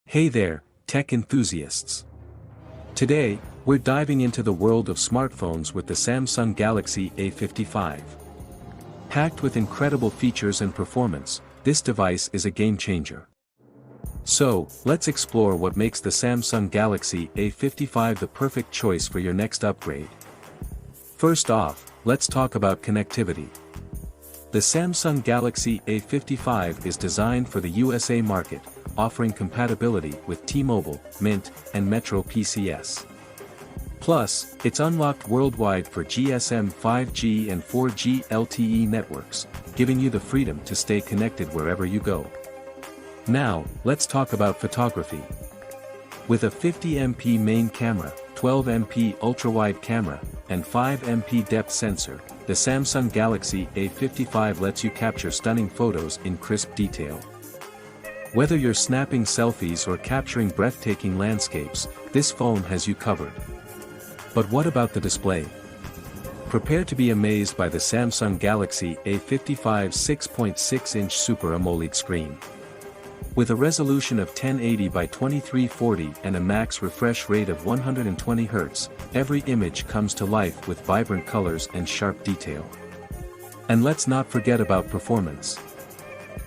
Hey there, tech enthusiasts. Today, we're diving into the world of smartphones with the Samsung Galaxy A55. Packed with incredible features and performance, this device is a game changer. So, let's explore what makes the Samsung Galaxy A55 the perfect choice for your next upgrade. First off, let's talk about connectivity. The Samsung Galaxy A55 is designed for the USA market, offering compatibility with T-Mobile, Mint, and Metro PCS. Plus, it's unlocked worldwide for GSM 5G and 4G LTE networks, giving you the freedom to stay connected wherever you go. Now, let's talk about photography. With a 50MP main camera, 12MP ultra-wide camera, and 5MP depth sensor, the Samsung Galaxy A55 lets you capture stunning photos in crisp detail. Whether you're snapping selfies or capturing breathtaking landscapes, this phone has you covered. But what about the display? Prepare to be amazed by the Samsung Galaxy A55's 6.6-inch Super AMOLED screen. With a resolution of 1080 by 2340 and a max refresh rate of 120 Hz, every image comes to life with vibrant colors and sharp detail. And let's not forget about performance.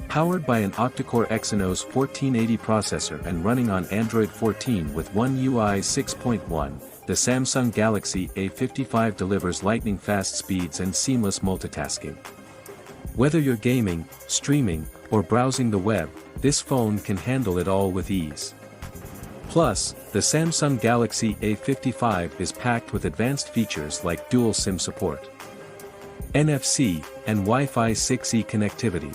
Powered by an octa-core Exynos 1480 processor and running on Android 14 with One UI 6.1, the Samsung Galaxy A55 delivers lightning-fast speeds and seamless multitasking. Whether you're gaming, streaming, or browsing the web, this phone can handle it all with ease. Plus, the Samsung Galaxy A55 is packed with advanced features like dual SIM support, NFC, and Wi-Fi 6E connectivity.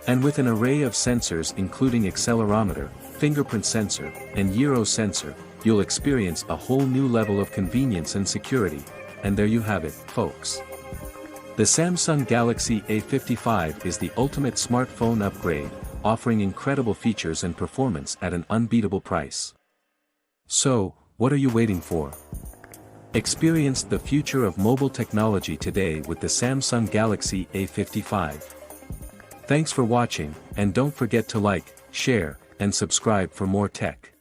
And with an array of sensors including accelerometer, fingerprint sensor, and gyro sensor, you'll experience a whole new level of convenience and security. And there you have it, folks. The Samsung Galaxy A55 is the ultimate smartphone upgrade, offering incredible features and performance at an unbeatable price. So, what are you waiting for? Experience the future of mobile technology today with the Samsung Galaxy A55. Thanks for watching, and don't forget to like, share, and subscribe for more tech.